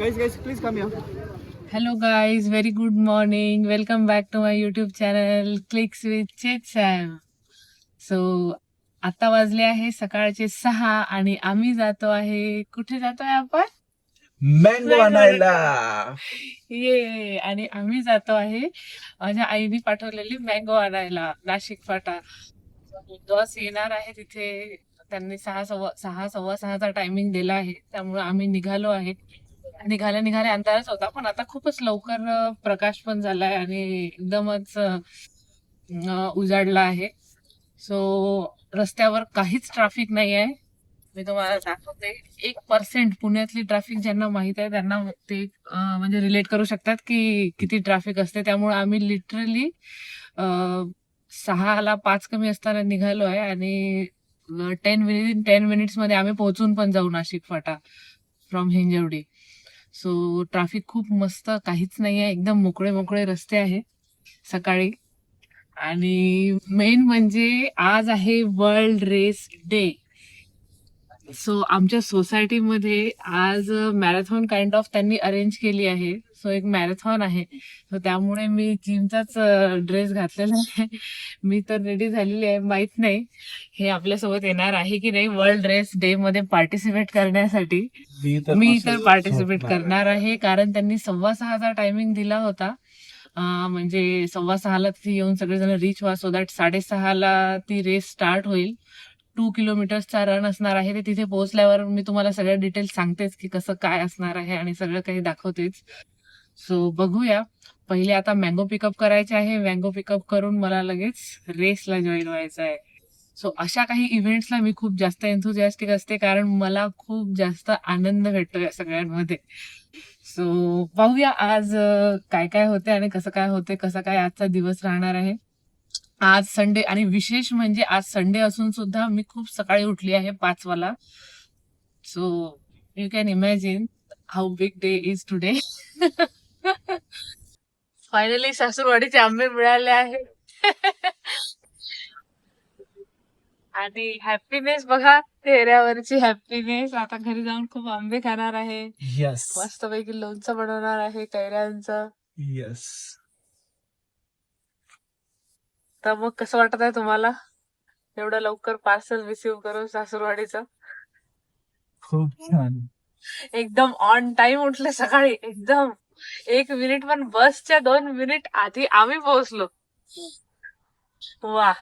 Guys, please come here. Hello guys, very good morning. Welcome back to my YouTube channel Clicks with Chit Sam. So आता वाजले आहे सकाळचे 6 आणि आम्ही जातो आहे. कुठे जातोय आपण? मँगो आणायला. ये आणि आम्ही जातो आहे माझ्या आईने पाठवलेली मँगो आणायला नाशिक फाटा. बस येणार आहे तिथे. त्यांनी 6:15 टायमिंग दिला आहे, त्यामुळे आम्ही निघालो आहे. निघाल्या अंधारच होता, पण आता खूपच लवकर प्रकाश पण झालाय आणि एकदमच उजाडला आहे. सो रस्त्यावर काहीच ट्रॅफिक नाही आहे. मी तुम्हाला दाखवते. 1% पुण्यातली ट्रॅफिक ज्यांना माहित आहे त्यांना ते म्हणजे रिलेट करू शकतात की किती ट्रॅफिक असते. त्यामुळे आम्ही लिटरली 6:05 कमी असताना निघालो आहे आणि 10 मिनिट्स मध्ये आम्ही पोहोचून पण जाऊ Nashik Phata from Hinjawadi. So traffic खूप मस्त, काहीच नाही आहे, एकदम मोकळे मोकळे रस्ते आहे सकाळी. आणि मेन म्हणजे आज आहे वर्ल्ड रेस डे. सो आमच्या सोसायटीमध्ये आज मॅरेथॉन काइंड ऑफ त्यांनी अरेंज केली आहे. सो एक मॅरेथॉन आहे. सो त्यामुळे मी जिमचाच ड्रेस घातलेला आहे. मी तर रेडी झालेली आहे. माहित नाही हे आपल्यासोबत येणार आहे की नाही वर्ल्ड रेस डे मध्ये पार्टिसिपेट करण्यासाठी. मी तर पार्टिसिपेट करणार आहे, कारण त्यांनी 6:15चा टायमिंग दिला होता. म्हणजे 6:15ला तिथे येऊन सगळेजण रीच व्हा, सो दॅट 6:30ला ती रेस स्टार्ट होईल. 2 किलोमीटर्सचा रन असणार आहे. ते तिथे पोहोचल्यावर मी तुम्हाला सगळ्या डिटेल्स सांगतेच की कसं काय असणार आहे आणि सगळं काही दाखवतेच. सो बघूया. पहिले आता मँगो पिकअप करायचे आहे. मँगो पिकअप करून मला लगेच रेसला जॉईन व्हायचं आहे. सो अशा काही इव्हेंट्सला मी खूप जास्त एन्थुझियास्टिक असते, कारण मला खूप जास्त आनंद भेटतो या सगळ्यांमध्ये. सो पाहूया आज काय काय होते आणि कसं काय होते, कसा काय आजचा दिवस राहणार आहे. आज संडे आणि विशेष म्हणजे आज संडे असून सुद्धा मी खूप सकाळी उठली आहे 5 वाला. So you can imagine how big day is today. Finally सासूरवाडीचे आंबे मिळाले आहेत. आणि हॅपीनेस बघा, चेहऱ्यावरची हॅपीनेस. आता घरी जाऊन खूप आंबे खाणार आहे. यस मस्तपैकी लोणचं बनवणार आहे कैऱ्यांचं. यस. तर मग कसं वाटत आहे तुम्हाला एवढं लवकर पार्सल रिसीव्ह करून सासूरवाडीचं? खूप छान. एकदम ऑन टाइम उठले सकाळी. एकदम 1 मिनिट पण, बसच्या 2 मिनिट आधी आम्ही पोहोचलो. वा,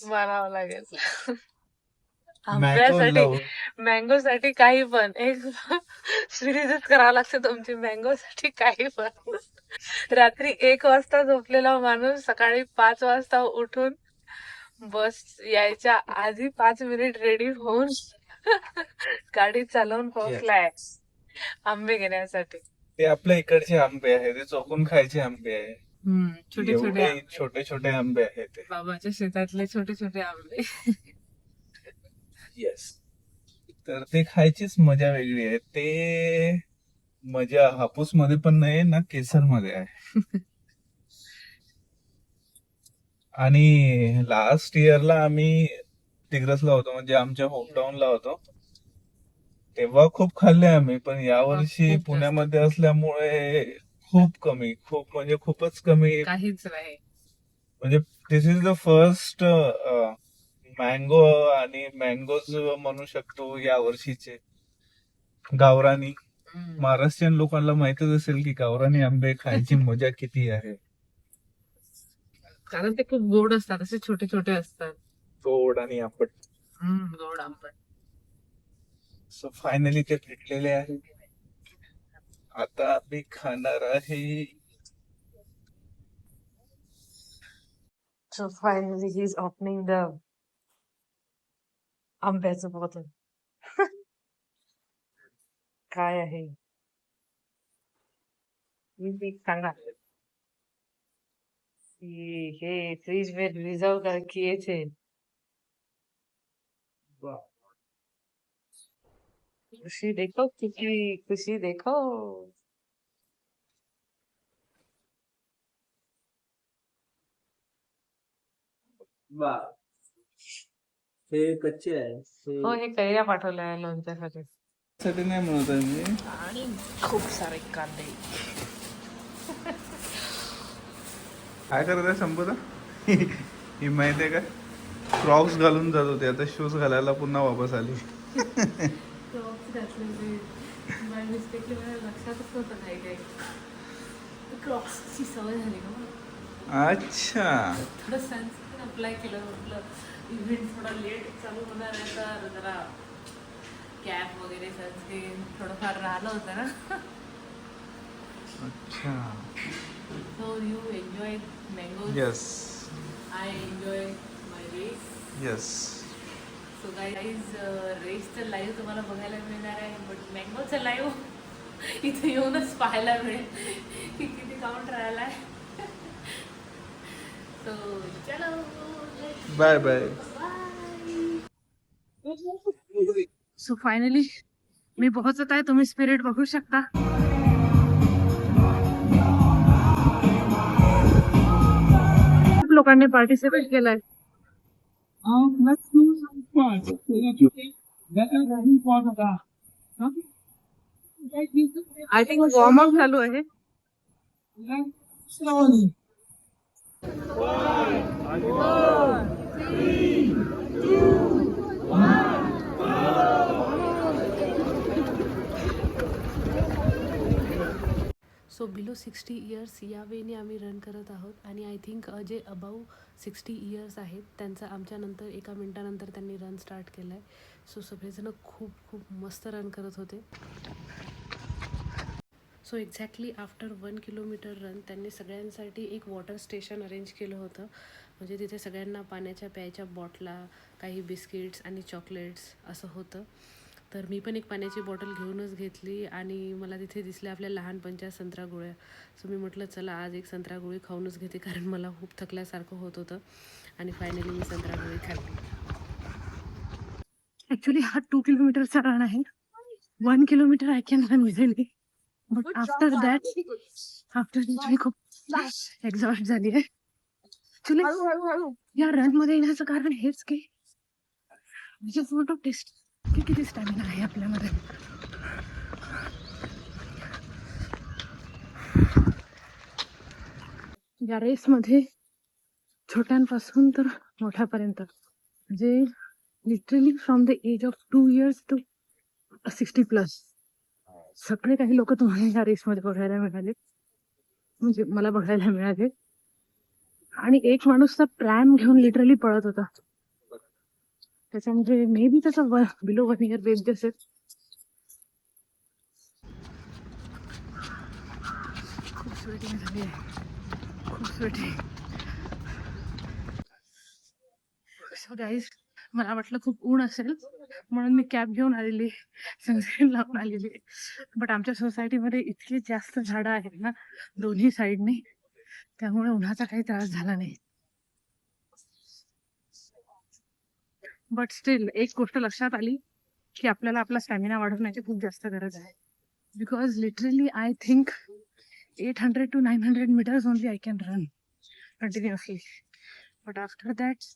मारावं लागेल. आंब्यासाठी, मँगो साठी काही पण. एक सिरीजच करावं लागतं तुमची मँगो साठी काही पण. रात्री 1 वाजता झोपलेला माणूस सकाळी 5 वाजता उठून बस यायच्या आधी 5 मिनिट रेडी होऊन गाडी चालवून पोहोचलाय आंबे घेण्यासाठी. ते आपल्या इकडचे आंबे आहे, ते चोकून खायचे आंबे आहे. छोटे छोटे छोटे छोटे आंबे आहेत ते. बाबाच्या शेतातले छोटे छोटे आंबे. येस. तर ते खायचीच मजा वेगळी आहे. ते मजा हापूस मध्ये पण नाही ना, केसर मध्ये आहे. आणि लास्ट इयरला आम्ही तिग्रसला होतो, म्हणजे आमच्या होमटाऊनला होतो, तेव्हा खूप खाल्ले आम्ही. पण यावर्षी खूप जास्त. पुण्यामध्ये असल्यामुळे खूप कमी, खूप म्हणजे खूपच कमी. काहीच नाही. म्हणजे दिस इज द फर्स्ट मँगो आणि मँगोज म्हणू शकतो या वर्षीचे गावरानी. महाराष्ट्रीयन लोकांना माहितच असेल की गावरानी आंबे खायची मजा किती आहे. कारण ते खूप गोड असतात, असे छोटे छोटे असतात. गोड आणि आंबट. गोड आंबट. सो फायनली ते भेटलेले आहे. आता मी खाणार आहे. So finally he's opening the आंब्याचं बॉटल. काय आहे सांगा. हे फ्रीज में रिजर्व कर किए थे. खुशी देखो, कितनी खुशी देखो. हे कच्चे आहे. हो, हे कैऱ्या पाठवल्या आहे लोणच्यासाठी. साठी नाही म्हणत आहे मी. आणि खूप सारे कांदे. काय करत आहे संपदा? ही माहिती आहे का, क्रॉक्स घालून जात होते, आता शूज घालायला पुन्हा वापस आली. क्रॉक्स घातले बाय मिस्टेकली, मला लक्षातच नव्हतं काय काय. क्रॉक्सची सवय झाली का मला. अच्छा, थोडं सनस्क्रीन अप्लाय केलं, म्हटलं इव्हेंट थोडा लेट चालू होणार आहे तर जरा कॅप वगैरे सनस्क्रीन थोडंफार राहिलं होतं ना. अच्छा. So you enjoy mangoes. Yes I enjoy my race. Yes. So guys, रेसचं लाईव्ह तुम्हाला बघायला मिळणार आहे, बट मँगोचं लाईव्ह इथे येऊनच पाहायला मिळेल की किती काउंट राहिला आहे. सो चलो, बाय बाय. सो फायनली मी पोहोचत आहे. तुम्ही स्पिरिट बघू शकता. खूप लोकांनी पार्टिसिपेट केलंय. आय थिंक वॉर्म अप चालू आहे. सो बिलो 60 इयर्स या वेने आम्ही रन करत आहोत आणि आय थिंक जे अबाव 60 इयर्स आहेत त्यांचं आमच्यानंतर 1 मिनिटानंतर त्यांनी रन स्टार्ट केलं आहे. सो सगळेजण खूप खूप मस्त रन करत होते. So exactly after 1 kilometre run त्यांनी सगळ्यांसाठी एक वॉटर स्टेशन अरेंज केलं होतं. म्हणजे तिथे सगळ्यांना पाण्याच्या प्यायच्या बॉटला, काही बिस्किट्स आणि चॉकलेट्स असं होतं. तर मी पण एक पाण्याची बॉटल घेऊनच घेतली आणि मला तिथे दिसल्या आपल्या लहानपणच्या संत्रा गोळ्या. सो मी म्हटलं चला आज एक संत्रा गोळी खाऊनच घेते, कारण मला खूप थकल्यासारखं होत होतं. आणि फायनली मी संत्रा गोळी खाल्ली. ॲक्च्युली हा 2 किलोमीटरचा रन आहे. 1 kilometre I can run easily, but after that मी खूप एक्झॉस्ट झाली आहे. ॲक्च्युली या रन मध्ये येण्याचं कारण हेच की जस्ट वॉन्ट टू टेस्ट की किती स्टॅमिना आहे आपल्यामध्ये. या रेसमध्ये छोट्यांपासून तर मोठ्यापर्यंत, म्हणजे literally from the age of 2 years to 60+ सगळे काही लोक तुम्हाला या रेसमध्ये बघायला मिळाले, म्हणजे मला बघायला मिळाले. आणि एक माणूस तर प्रॅम घेऊन लिटरली पळत होता. त्याच्यामध्ये मे बी त्याचा बिलो 1 year बेस असेल. खूप स्वेटिंग झाली आहे, खूप स्वेटिंग. सो गाईज, मला वाटलं खूप ऊन असेल म्हणून मी कॅब घेऊन आलेली, सनस्क्रीन लावून आलेली. बट आमच्या सोसायटीमध्ये इतकी जास्त झाडं आहेत ना दोन्ही साईडने, त्यामुळे उन्हाचा काही त्रास झाला नाही. बट स्टील एक गोष्ट लक्षात आली की आपल्याला आपला स्टॅमिना वाढवण्याची खूप जास्त गरज आहे. Because literally I think 800 to 900 meters only I can run continuously. But after that,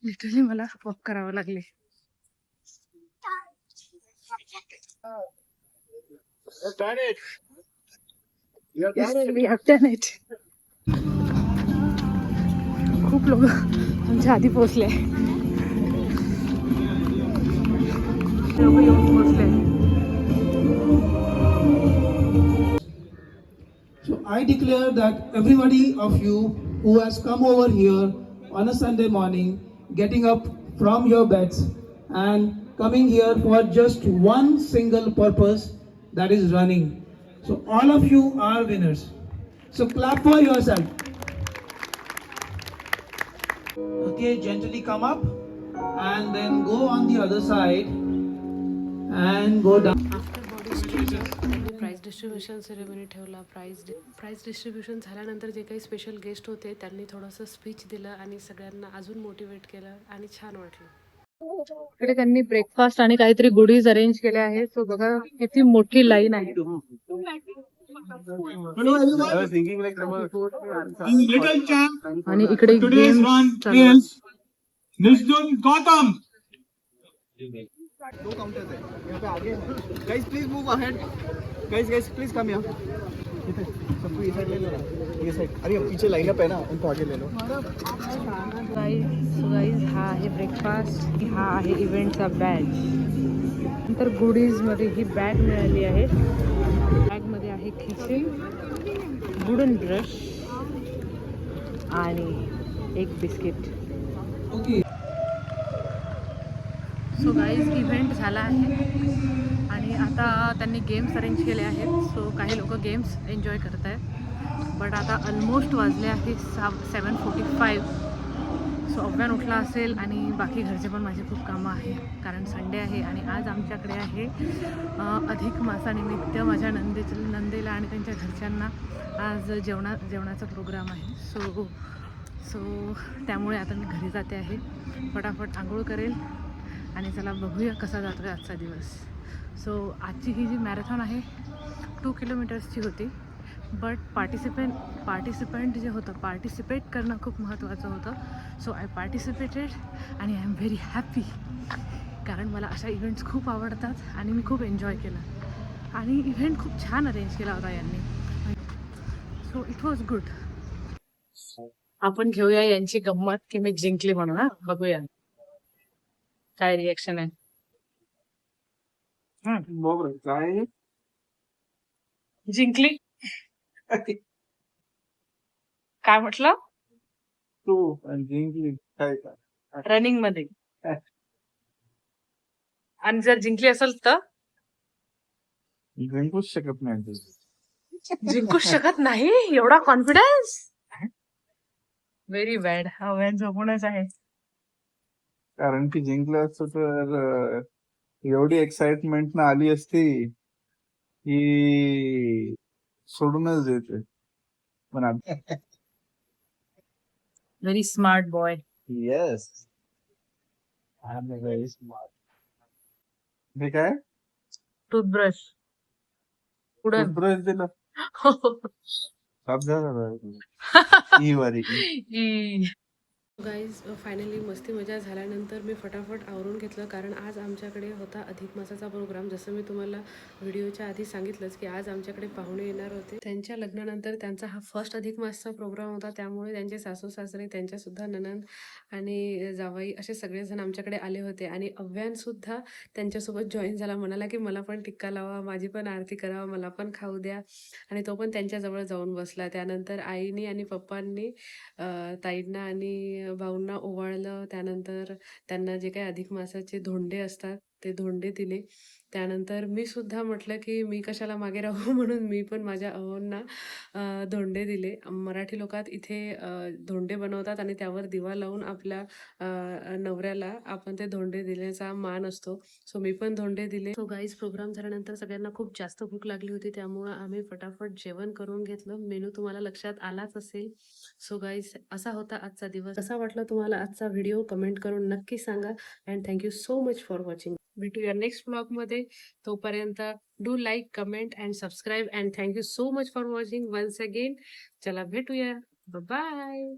literally मला वॉक करावं लागले. खूप लोक आमच्या आधी पोहोचले, लोक येऊन पोहोचले. So I declare that everybody of you who has come over here on a Sunday morning, getting up from your beds and coming here for just one single purpose, that is running. So all of you are winners. So clap for yourself. Okay, gently come up and then go on the other side and go down. After body stretch up त्यांनी prize distribution ceremony ठेवला. Prize distribution झाल्यानंतर जे काही special guest होते त्यांनी थोडंसं speech दिलं आणि सगळ्यांना अजून मोटिवेट केलं आणि छान वाटलं. इकडे त्यांनी ब्रेकफास्ट आणि काहीतरी गुडीज अरेंज केल्या आहेत. सो बघा किती मोठी लाईन आहे. आणि इकडे Today's गेम्स one चालू आहेत. is Nishjun Gautam. दो काउंटर्स है यहाँ पे आगे guys please move ahead guys please come यहाँ सबको ये साइड ले लो ये साइड अरे पीछे लाइनअप है ना उनको आगे ले लो गाईज हा आहे ब्रेकफास्ट हा आहे इव्हेंटचा बॅच नंतर गुडीजमध्ये ही बॅग मिळाली आहे बॅगमध्ये आहे खिचे वुडन ब्रश आणि एक बिस्किट सो गाईज इव्हेंट झाला आहे आणि आता त्यांनी गेम्स अरेंज केले आहेत सो काही लोक गेम्स एन्जॉय करत आहेत बट आता ऑलमोस्ट वाजले आहे 7:45 सो अव्यान उठला असेल आणि बाकी घरचे पण माझे खूप कामं आहे कारण संडे आहे आणि आज आमच्याकडे आहे अधिक मासानिमित्त माझ्या नंदेला आणि त्यांच्या घरच्यांना आज जेवणाचा प्रोग्राम आहे सो त्यामुळे आता मी घरी जाते आहे फटाफट आंघोळ करेल आणि चला बघूया कसा जातो आजचा दिवस सो आजची ही जी मॅरेथॉन आहे 2 किलोमीटर्सची होती बट पार्टिसिपेंट जे होतं पार्टिसिपेट करणं खूप महत्त्वाचं होतं सो आय पार्टिसिपेटेड आणि आय एम व्हेरी हॅपी कारण मला अशा इव्हेंट्स खूप आवडतात आणि मी खूप एन्जॉय केलं आणि इव्हेंट खूप छान अरेंज केला होता यांनी सो इट वॉज गुड आपण घेऊया यांची गंमत की मी जिंकली म्हणून हा बघूया काय रिएक्शन आहे काय जिंकली काय म्हटलं तू जिंकली काय रनिंग मध्ये आणि जर जिंकली असेल तर जिंकूच शकत नाही जिंकूच शकत नाही एवढा कॉन्फिडन्स व्हेरी बॅड हा वॅन झोपूनच आहे कारण की जिंकलं असतं तर एवढी एक्साइटमेंट ना आली असती की सोडूनच देते पण very smart boy yes I am very smart हे काय टूथब्रश उडन टूथब्रश दिला साफ झाला ही वारी गाईज फायनली मस्ती मजा झाल्यानंतर मी फटाफट आवरून घेतलं कारण आज आमच्याकडे होता अधिक मासाचा प्रोग्राम जसं मी तुम्हाला व्हिडिओच्या आधी सांगितलंच की आज आमच्याकडे पाहुणे येणार होते त्यांच्या लग्नानंतर त्यांचा हा फर्स्ट अधिक मासचा प्रोग्राम होता त्यामुळे त्यांचे सासू सासरे त्यांच्यासुद्धा नणंद आणि जावाई असे सगळेजण आमच्याकडे आले होते आणि अव्यानसुद्धा त्यांच्यासोबत जॉईन झाला म्हणाला की मला पण टिक्का लावा माझी पण आरती करावा मला पण खाऊ द्या आणि तो पण त्यांच्याजवळ जाऊन बसला त्यानंतर आईनी आणि पप्पांनी ताईंना आणि भाऊंना ओवाळलं त्यानंतर त्यांना जे काही अधिक मासाचे धोंडे असतात ते धोंडे दिले त्यानंतर मी सुद्धा म्हटलं की मी कशाला मागे राहू म्हणून मी पण माझ्या अहोंना धोंडे दिले मराठी लोकात इथे धोंडे बनवतात आणि त्यावर दिवा लावून आपल्या नवऱ्याला आपण ते धोंडे दिल्याचा मान असतो सो मी पण धोंडे दिले सो गाईज प्रोग्राम झाल्यानंतर सगळ्यांना खूप जास्त भूक लागली होती त्यामुळं आम्ही फटाफट जेवण करून घेतलं मेनू तुम्हाला लक्षात आलाच असेल सो गाईज असा होता आजचा दिवस कसा वाटला तुम्हाला आजचा व्हिडिओ कमेंट करून नक्की सांगा and thank you so much for watching भेटूया नेक्स्ट ब्लॉग मध्ये तोपर्यंत do like comment and subscribe and thank you so much for watching once again चला भेटूया बाय